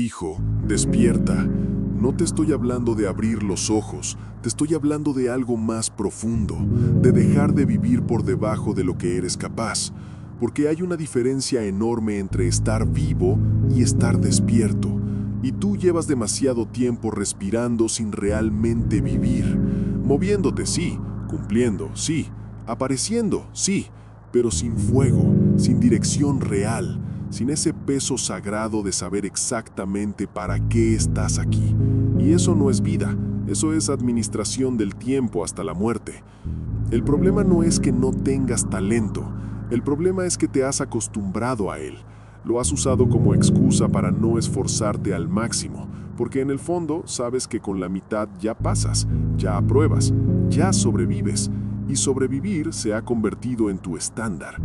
Hijo, despierta. No te estoy hablando de abrir los ojos, te estoy hablando de algo más profundo, de dejar de vivir por debajo de lo que eres capaz, porque hay una diferencia enorme entre estar vivo y estar despierto, y tú llevas demasiado tiempo respirando sin realmente vivir, moviéndote, sí, cumpliendo, sí, apareciendo, sí, pero sin fuego, sin dirección real, sin ese peso sagrado de saber exactamente para qué estás aquí. Y eso no es vida, eso es administración del tiempo hasta la muerte. El problema no es que no tengas talento, el problema es que te has acostumbrado a él. Lo has usado como excusa para no esforzarte al máximo, porque en el fondo sabes que con la mitad ya pasas, ya apruebas, ya sobrevives, y sobrevivir se ha convertido en tu estándar.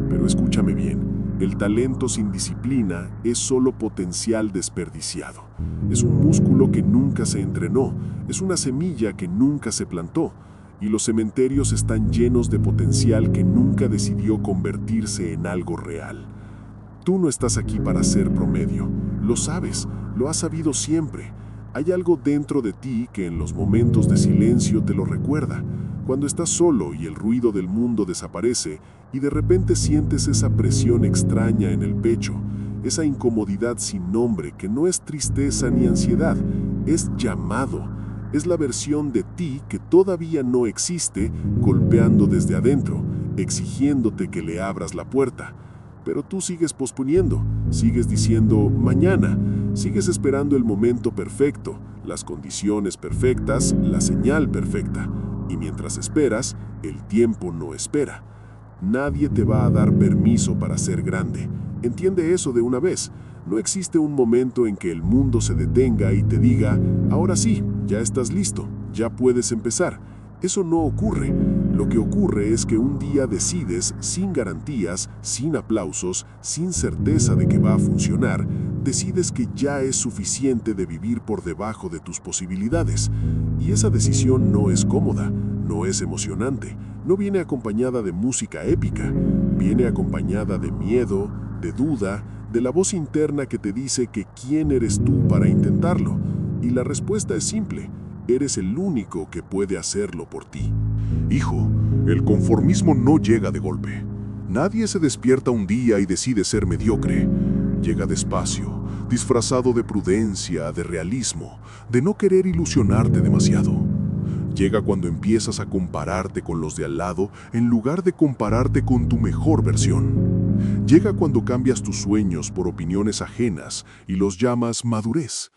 Pero escúchame bien. El talento sin disciplina es solo potencial desperdiciado. Es un músculo que nunca se entrenó, es una semilla que nunca se plantó, y los cementerios están llenos de potencial que nunca decidió convertirse en algo real. Tú no estás aquí para ser promedio, lo sabes, lo has sabido siempre. Hay algo dentro de ti que en los momentos de silencio te lo recuerda. Cuando estás solo y el ruido del mundo desaparece y de repente sientes esa presión extraña en el pecho, esa incomodidad sin nombre que no es tristeza ni ansiedad, es llamado, es la versión de ti que todavía no existe golpeando desde adentro, exigiéndote que le abras la puerta. Pero tú sigues posponiendo, sigues diciendo mañana, sigues esperando el momento perfecto, las condiciones perfectas, la señal perfecta. Y mientras esperas, el tiempo no espera. Nadie te va a dar permiso para ser grande. Entiende eso de una vez. No existe un momento en que el mundo se detenga y te diga, ahora sí, ya estás listo, ya puedes empezar. Eso no ocurre. Lo que ocurre es que un día decides, sin garantías, sin aplausos, sin certeza de que va a funcionar, decides que ya es suficiente de vivir por debajo de tus posibilidades. Y esa decisión no es cómoda, no es emocionante, no viene acompañada de música épica, viene acompañada de miedo, de duda, de la voz interna que te dice que quién eres tú para intentarlo. Y la respuesta es simple. Eres el único que puede hacerlo por ti. Hijo, el conformismo no llega de golpe. Nadie se despierta un día y decide ser mediocre. Llega despacio, disfrazado de prudencia, de realismo, de no querer ilusionarte demasiado. Llega cuando empiezas a compararte con los de al lado en lugar de compararte con tu mejor versión. Llega cuando cambias tus sueños por opiniones ajenas y los llamas madurez.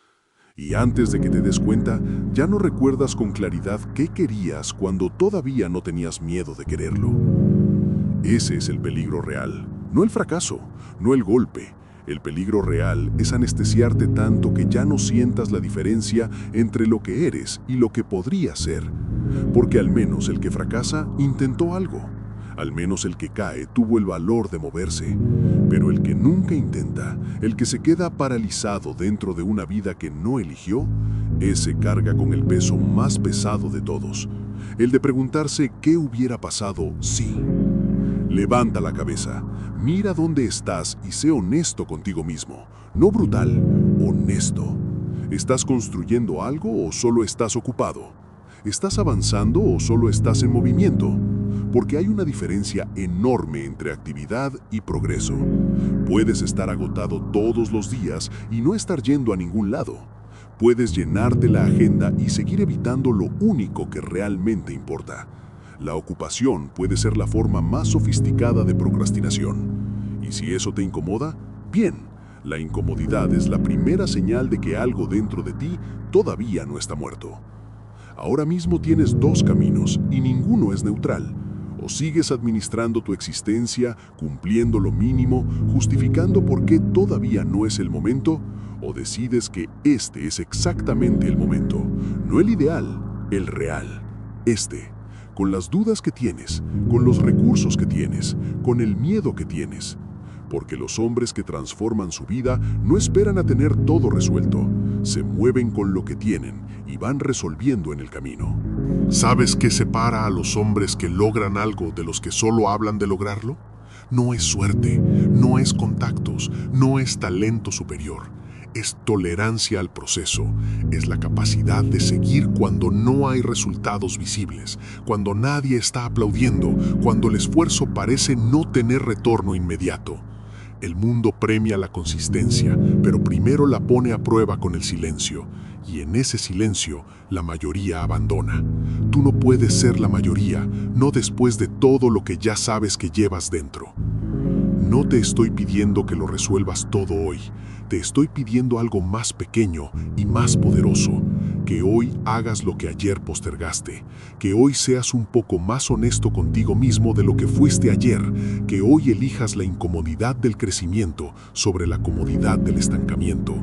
Y antes de que te des cuenta, ya no recuerdas con claridad qué querías cuando todavía no tenías miedo de quererlo. Ese es el peligro real, no el fracaso, no el golpe. El peligro real es anestesiarte tanto que ya no sientas la diferencia entre lo que eres y lo que podrías ser. Porque al menos el que fracasa intentó algo. Al menos el que cae tuvo el valor de moverse. Pero el que nunca intenta, el que se queda paralizado dentro de una vida que no eligió, ese carga con el peso más pesado de todos. El de preguntarse qué hubiera pasado si. Levanta la cabeza, mira dónde estás y sé honesto contigo mismo. No brutal, honesto. ¿Estás construyendo algo o solo estás ocupado? ¿Estás avanzando o solo estás en movimiento? Porque hay una diferencia enorme entre actividad y progreso. Puedes estar agotado todos los días y no estar yendo a ningún lado. Puedes llenarte la agenda y seguir evitando lo único que realmente importa. La ocupación puede ser la forma más sofisticada de procrastinación. Y si eso te incomoda, bien, la incomodidad es la primera señal de que algo dentro de ti todavía no está muerto. Ahora mismo tienes dos caminos y ninguno es neutral. O sigues administrando tu existencia, cumpliendo lo mínimo, justificando por qué todavía no es el momento, o decides que este es exactamente el momento, no el ideal, el real, con las dudas que tienes, con los recursos que tienes, con el miedo que tienes. Porque los hombres que transforman su vida no esperan a tener todo resuelto, se mueven con lo que tienen y van resolviendo en el camino. ¿Sabes qué separa a los hombres que logran algo de los que solo hablan de lograrlo? No es suerte, no es contactos, no es talento superior. Es tolerancia al proceso, es la capacidad de seguir cuando no hay resultados visibles, cuando nadie está aplaudiendo, cuando el esfuerzo parece no tener retorno inmediato. El mundo premia la consistencia, pero primero la pone a prueba con el silencio, y en ese silencio la mayoría abandona. Tú no puedes ser la mayoría, no después de todo lo que ya sabes que llevas dentro. No te estoy pidiendo que lo resuelvas todo hoy, te estoy pidiendo algo más pequeño y más poderoso, que hoy hagas lo que ayer postergaste, que hoy seas un poco más honesto contigo mismo de lo que fuiste ayer, que hoy elijas la incomodidad del crecimiento sobre la comodidad del estancamiento,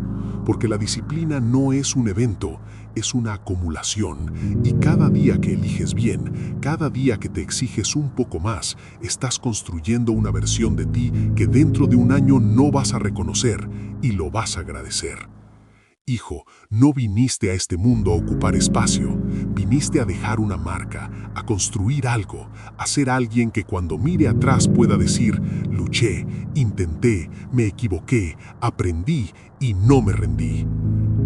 porque la disciplina no es un evento, es una acumulación, y cada día que eliges bien, cada día que te exiges un poco más, estás construyendo una versión de ti que dentro de un año no vas a reconocer y lo vas a agradecer. Hijo, no viniste a este mundo a ocupar espacio, viniste a dejar una marca, a construir algo, a ser alguien que cuando mire atrás pueda decir, luché, intenté, me equivoqué, aprendí y no me rendí.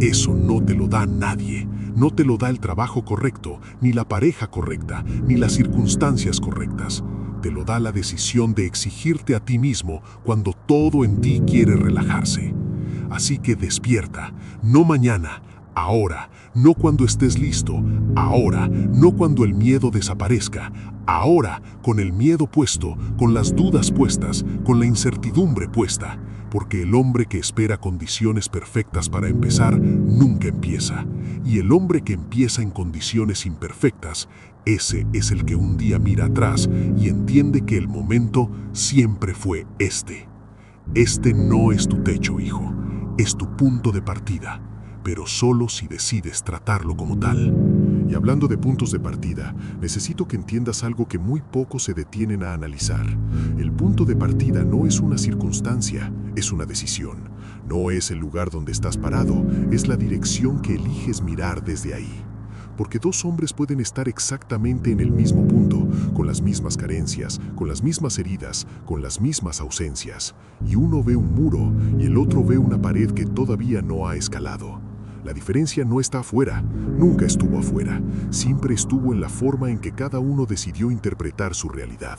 Eso no te lo da nadie, no te lo da el trabajo correcto, ni la pareja correcta, ni las circunstancias correctas. Te lo da la decisión de exigirte a ti mismo cuando todo en ti quiere relajarse. Así que despierta, no mañana, ahora, no cuando estés listo, ahora, no cuando el miedo desaparezca, ahora, con el miedo puesto, con las dudas puestas, con la incertidumbre puesta, porque el hombre que espera condiciones perfectas para empezar, nunca empieza, y el hombre que empieza en condiciones imperfectas, ese es el que un día mira atrás y entiende que el momento siempre fue este. Este no es tu techo, hijo. Es tu punto de partida, pero solo si decides tratarlo como tal. Y hablando de puntos de partida, necesito que entiendas algo que muy pocos se detienen a analizar. El punto de partida no es una circunstancia, es una decisión. No es el lugar donde estás parado, es la dirección que eliges mirar desde ahí. Porque dos hombres pueden estar exactamente en el mismo punto, con las mismas carencias, con las mismas heridas, con las mismas ausencias. Y uno ve un muro y el otro ve una pared que todavía no ha escalado. La diferencia no está afuera, nunca estuvo afuera, siempre estuvo en la forma en que cada uno decidió interpretar su realidad.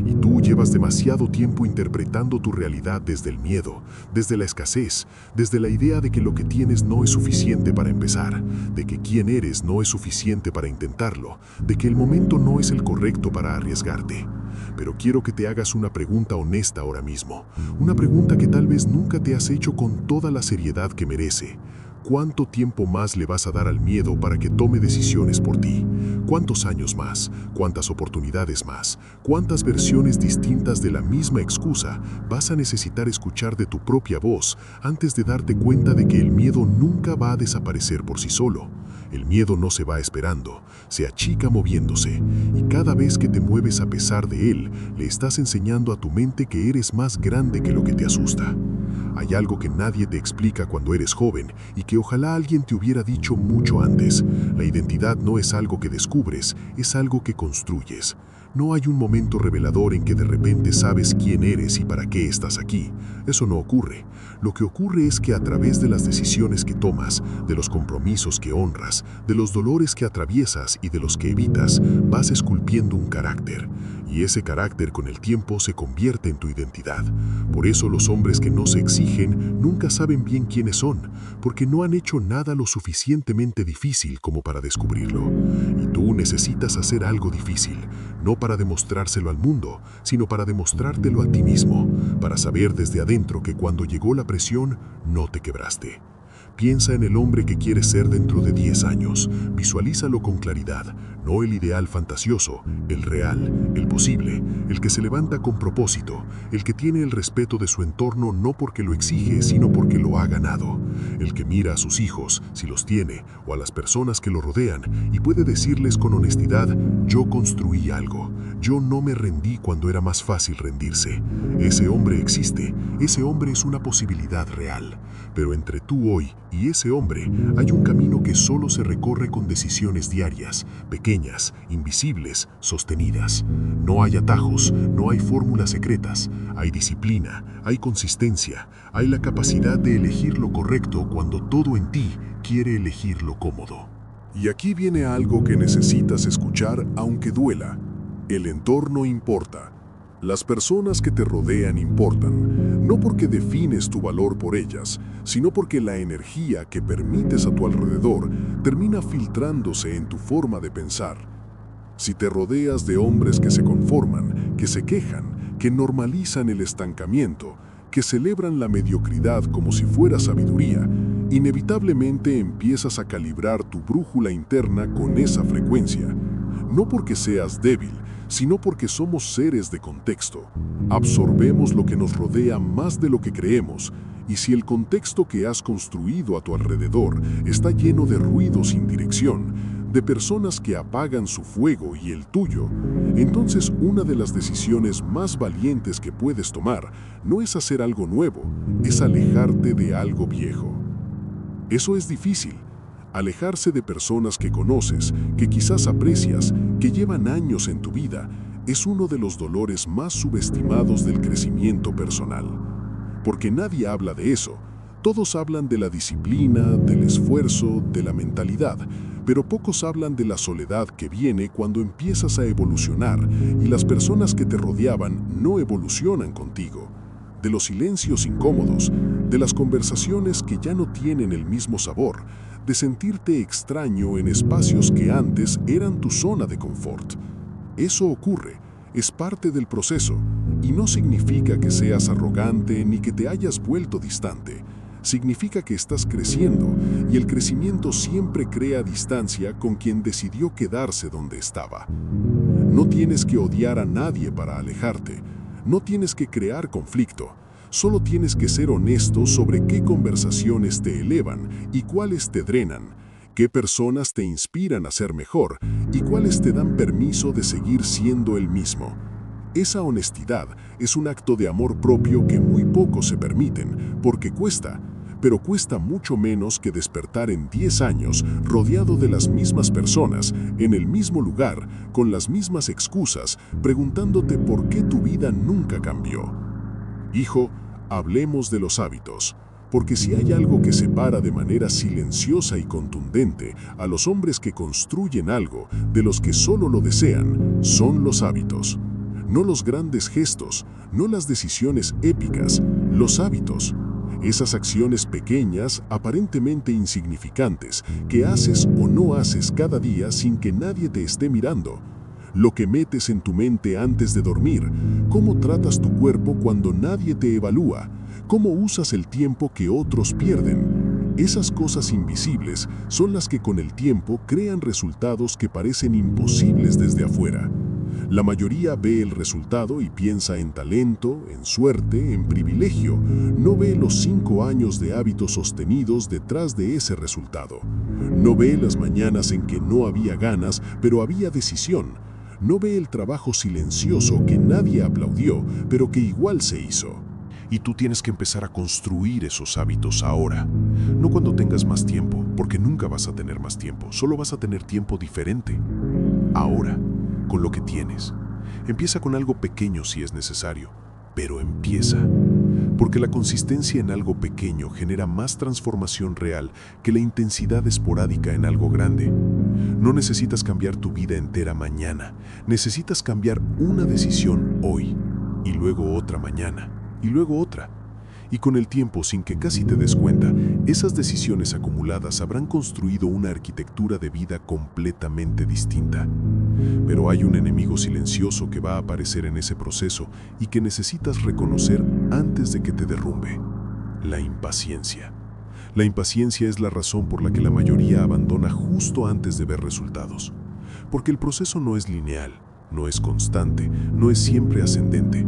Y tú llevas demasiado tiempo interpretando tu realidad desde el miedo, desde la escasez, desde la idea de que lo que tienes no es suficiente para empezar, de que quién eres no es suficiente para intentarlo, de que el momento no es el correcto para arriesgarte. Pero quiero que te hagas una pregunta honesta ahora mismo, una pregunta que tal vez nunca te has hecho con toda la seriedad que merece. ¿Cuánto tiempo más le vas a dar al miedo para que tome decisiones por ti? ¿Cuántos años más? ¿Cuántas oportunidades más? ¿Cuántas versiones distintas de la misma excusa vas a necesitar escuchar de tu propia voz antes de darte cuenta de que el miedo nunca va a desaparecer por sí solo? El miedo no se va esperando, se achica moviéndose, y cada vez que te mueves a pesar de él, le estás enseñando a tu mente que eres más grande que lo que te asusta. Hay algo que nadie te explica cuando eres joven y que ojalá alguien te hubiera dicho mucho antes. La identidad no es algo que descubres, es algo que construyes. No hay un momento revelador en que de repente sabes quién eres y para qué estás aquí. Eso no ocurre. Lo que ocurre es que a través de las decisiones que tomas, de los compromisos que honras, de los dolores que atraviesas y de los que evitas, vas esculpiendo un carácter. Y ese carácter con el tiempo se convierte en tu identidad. Por eso los hombres que no se exigen nunca saben bien quiénes son, porque no han hecho nada lo suficientemente difícil como para descubrirlo. Y tú necesitas hacer algo difícil, no para demostrárselo al mundo, sino para demostrártelo a ti mismo, para saber desde adentro que cuando llegó la presión, no te quebraste. Piensa en el hombre que quieres ser dentro de 10 años. Visualízalo con claridad, no el ideal fantasioso, el real, el posible, el que se levanta con propósito, el que tiene el respeto de su entorno no porque lo exige, sino porque lo ha ganado. El que mira a sus hijos, si los tiene, o a las personas que lo rodean, y puede decirles con honestidad, yo construí algo, yo no me rendí cuando era más fácil rendirse. Ese hombre existe, ese hombre es una posibilidad real. Pero entre tú hoy hoy y ese hombre hay un camino que solo se recorre con decisiones diarias, pequeñas, invisibles, sostenidas. No hay atajos, no hay fórmulas secretas, hay disciplina, hay consistencia, hay la capacidad de elegir lo correcto cuando todo en ti quiere elegir lo cómodo. Y aquí viene algo que necesitas escuchar aunque duela. El entorno importa. Las personas que te rodean importan, no porque defines tu valor por ellas, sino porque la energía que permites a tu alrededor termina filtrándose en tu forma de pensar. Si te rodeas de hombres que se conforman, que se quejan, que normalizan el estancamiento, que celebran la mediocridad como si fuera sabiduría, inevitablemente empiezas a calibrar tu brújula interna con esa frecuencia. No porque seas débil, sino porque somos seres de contexto. Absorbemos lo que nos rodea más de lo que creemos, y si el contexto que has construido a tu alrededor está lleno de ruido sin dirección, de personas que apagan su fuego y el tuyo, entonces una de las decisiones más valientes que puedes tomar no es hacer algo nuevo, es alejarte de algo viejo. Eso es difícil. Alejarse de personas que conoces, que quizás aprecias, que llevan años en tu vida, es uno de los dolores más subestimados del crecimiento personal. Porque nadie habla de eso. Todos hablan de la disciplina, del esfuerzo, de la mentalidad, pero pocos hablan de la soledad que viene cuando empiezas a evolucionar y las personas que te rodeaban no evolucionan contigo. De los silencios incómodos, de las conversaciones que ya no tienen el mismo sabor, de sentirte extraño en espacios que antes eran tu zona de confort. Eso ocurre, es parte del proceso, y no significa que seas arrogante ni que te hayas vuelto distante. Significa que estás creciendo, y el crecimiento siempre crea distancia con quien decidió quedarse donde estaba. No tienes que odiar a nadie para alejarte, no tienes que crear conflicto. Solo tienes que ser honesto sobre qué conversaciones te elevan y cuáles te drenan, qué personas te inspiran a ser mejor y cuáles te dan permiso de seguir siendo el mismo. Esa honestidad es un acto de amor propio que muy pocos se permiten, porque cuesta, pero cuesta mucho menos que despertar en 10 años rodeado de las mismas personas, en el mismo lugar, con las mismas excusas, preguntándote por qué tu vida nunca cambió. Hijo, hablemos de los hábitos, porque si hay algo que separa de manera silenciosa y contundente a los hombres que construyen algo de los que solo lo desean, son los hábitos. No los grandes gestos, no las decisiones épicas, los hábitos. Esas acciones pequeñas, aparentemente insignificantes, que haces o no haces cada día sin que nadie te esté mirando. Lo que metes en tu mente antes de dormir, cómo tratas tu cuerpo cuando nadie te evalúa, cómo usas el tiempo que otros pierden. Esas cosas invisibles son las que con el tiempo crean resultados que parecen imposibles desde afuera. La mayoría ve el resultado y piensa en talento, en suerte, en privilegio. No ve los 5 años de hábitos sostenidos detrás de ese resultado. No ve las mañanas en que no había ganas, pero había decisión. No ve el trabajo silencioso que nadie aplaudió, pero que igual se hizo. Y tú tienes que empezar a construir esos hábitos ahora. No cuando tengas más tiempo, porque nunca vas a tener más tiempo, solo vas a tener tiempo diferente. Ahora, con lo que tienes. Empieza con algo pequeño si es necesario, pero empieza. Porque la consistencia en algo pequeño genera más transformación real que la intensidad esporádica en algo grande. No necesitas cambiar tu vida entera mañana, necesitas cambiar una decisión hoy, y luego otra mañana, y luego otra. Y con el tiempo, sin que casi te des cuenta, esas decisiones acumuladas habrán construido una arquitectura de vida completamente distinta. Pero hay un enemigo silencioso que va a aparecer en ese proceso y que necesitas reconocer antes de que te derrumbe: la impaciencia. La impaciencia es la razón por la que la mayoría abandona justo antes de ver resultados. Porque el proceso no es lineal, no es constante, no es siempre ascendente.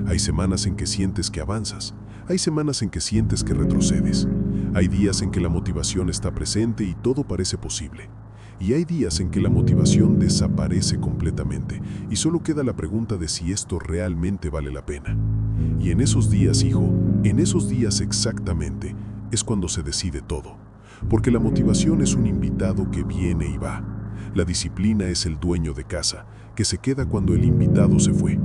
Hay semanas en que sientes que avanzas, hay semanas en que sientes que retrocedes. Hay días en que la motivación está presente y todo parece posible. Y hay días en que la motivación desaparece completamente y solo queda la pregunta de si esto realmente vale la pena. Y en esos días, hijo, en esos días exactamente, es cuando se decide todo. Porque la motivación es un invitado que viene y va. La disciplina es el dueño de casa, que se queda cuando el invitado se fue.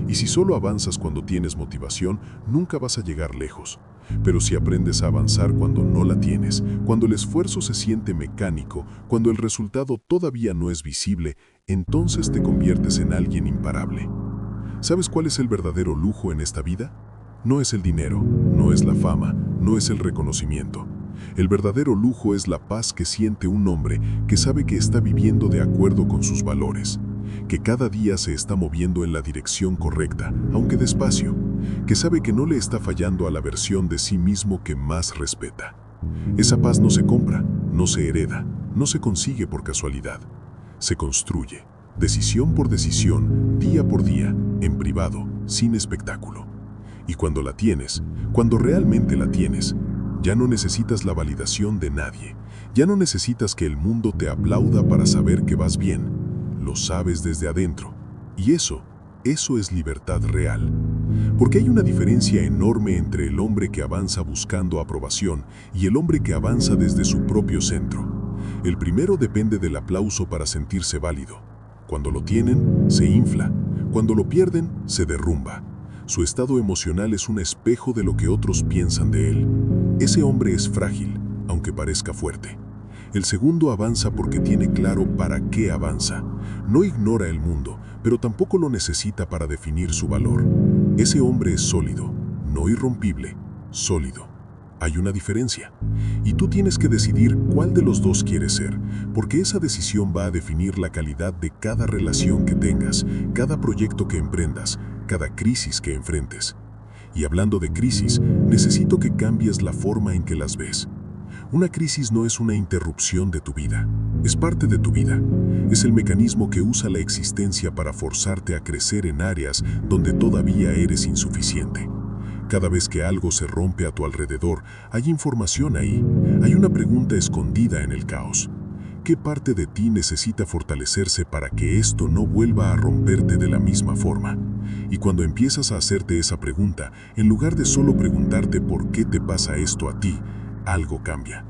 Y si solo avanzas cuando tienes motivación, nunca vas a llegar lejos. Pero si aprendes a avanzar cuando no la tienes, cuando el esfuerzo se siente mecánico, cuando el resultado todavía no es visible, entonces te conviertes en alguien imparable. ¿Sabes cuál es el verdadero lujo en esta vida? No es el dinero, no es la fama, no es el reconocimiento. El verdadero lujo es la paz que siente un hombre que sabe que está viviendo de acuerdo con sus valores, que cada día se está moviendo en la dirección correcta, aunque despacio, que sabe que no le está fallando a la versión de sí mismo que más respeta. Esa paz no se compra, no se hereda, no se consigue por casualidad. Se construye, decisión por decisión, día por día, en privado, sin espectáculo. Y cuando la tienes, cuando realmente la tienes, ya no necesitas la validación de nadie, ya no necesitas que el mundo te aplauda para saber que vas bien. Lo sabes desde adentro. Y eso es libertad real. Porque hay una diferencia enorme entre el hombre que avanza buscando aprobación y el hombre que avanza desde su propio centro. El primero depende del aplauso para sentirse válido. Cuando lo tienen, se infla. Cuando lo pierden, se derrumba. Su estado emocional es un espejo de lo que otros piensan de él. Ese hombre es frágil, aunque parezca fuerte. El segundo avanza porque tiene claro para qué avanza. No ignora el mundo, pero tampoco lo necesita para definir su valor. Ese hombre es sólido, no irrompible, sólido. Hay una diferencia. Y tú tienes que decidir cuál de los dos quieres ser, porque esa decisión va a definir la calidad de cada relación que tengas, cada proyecto que emprendas, cada crisis que enfrentes. Y hablando de crisis, necesito que cambies la forma en que las ves. Una crisis no es una interrupción de tu vida, es parte de tu vida. Es el mecanismo que usa la existencia para forzarte a crecer en áreas donde todavía eres insuficiente. Cada vez que algo se rompe a tu alrededor, hay información ahí, hay una pregunta escondida en el caos. ¿Qué parte de ti necesita fortalecerse para que esto no vuelva a romperte de la misma forma? Y cuando empiezas a hacerte esa pregunta, en lugar de solo preguntarte por qué te pasa esto a ti, algo cambia.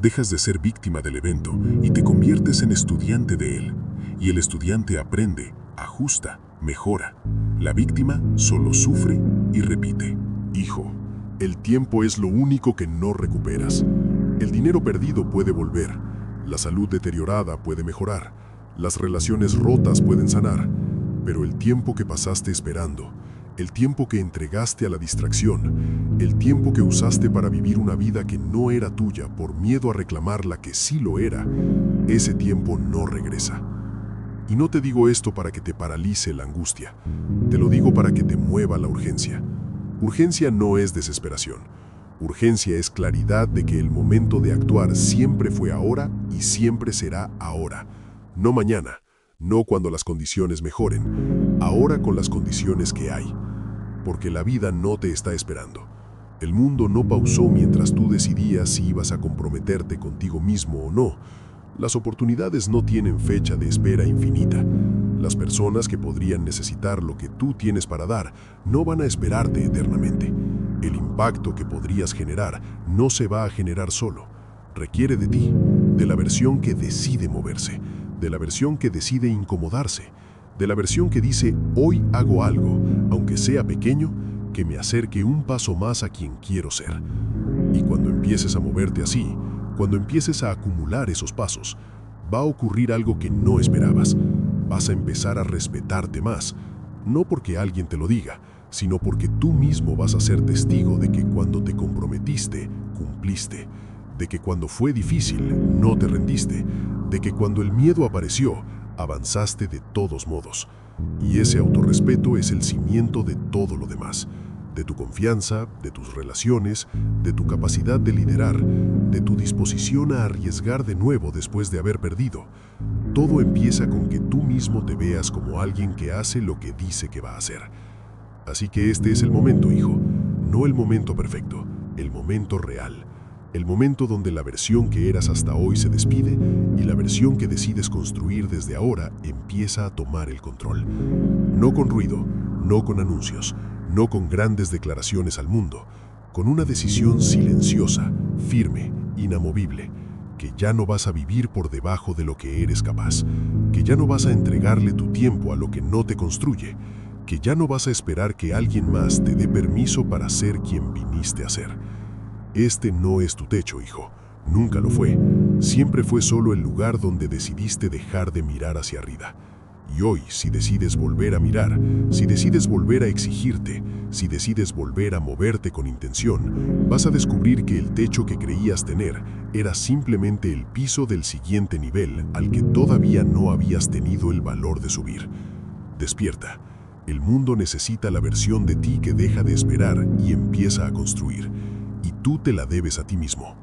Dejas de ser víctima del evento y te conviertes en estudiante de él. Y el estudiante aprende, ajusta, mejora. La víctima solo sufre y repite. Hijo, el tiempo es lo único que no recuperas. El dinero perdido puede volver. La salud deteriorada puede mejorar. Las relaciones rotas pueden sanar. Pero el tiempo que pasaste esperando, el tiempo que entregaste a la distracción, el tiempo que usaste para vivir una vida que no era tuya por miedo a reclamar la que sí lo era, ese tiempo no regresa. Y no te digo esto para que te paralice la angustia, te lo digo para que te mueva la urgencia. Urgencia no es desesperación. Urgencia es claridad de que el momento de actuar siempre fue ahora y siempre será ahora. No mañana, no cuando las condiciones mejoren, ahora con las condiciones que hay. Porque la vida no te está esperando. El mundo no pausó mientras tú decidías si ibas a comprometerte contigo mismo o no. Las oportunidades no tienen fecha de espera infinita. Las personas que podrían necesitar lo que tú tienes para dar no van a esperarte eternamente. El impacto que podrías generar no se va a generar solo. Requiere de ti, de la versión que decide moverse, de la versión que decide incomodarse, de la versión que dice, hoy hago algo, aunque sea pequeño, que me acerque un paso más a quien quiero ser. Y cuando empieces a moverte así, cuando empieces a acumular esos pasos, va a ocurrir algo que no esperabas. Vas a empezar a respetarte más, no porque alguien te lo diga, sino porque tú mismo vas a ser testigo de que cuando te comprometiste, cumpliste, de que cuando fue difícil, no te rendiste, de que cuando el miedo apareció, avanzaste de todos modos. Y ese autorrespeto es el cimiento de todo lo demás, de tu confianza, de tus relaciones, de tu capacidad de liderar, de tu disposición a arriesgar de nuevo después de haber perdido. Todo empieza con que tú mismo te veas como alguien que hace lo que dice que va a hacer. Así que este es el momento, hijo, no el momento perfecto, el momento real. El momento donde la versión que eras hasta hoy se despide y la versión que decides construir desde ahora empieza a tomar el control. No con ruido, no con anuncios, no con grandes declaraciones al mundo, con una decisión silenciosa, firme, inamovible, que ya no vas a vivir por debajo de lo que eres capaz, que ya no vas a entregarle tu tiempo a lo que no te construye, que ya no vas a esperar que alguien más te dé permiso para ser quien viniste a ser. Este no es tu techo, hijo. Nunca lo fue. Siempre fue solo el lugar donde decidiste dejar de mirar hacia arriba. Y hoy, si decides volver a mirar, si decides volver a exigirte, si decides volver a moverte con intención, vas a descubrir que el techo que creías tener era simplemente el piso del siguiente nivel al que todavía no habías tenido el valor de subir. Despierta. El mundo necesita la versión de ti que deja de esperar y empieza a construir. Y tú te la debes a ti mismo.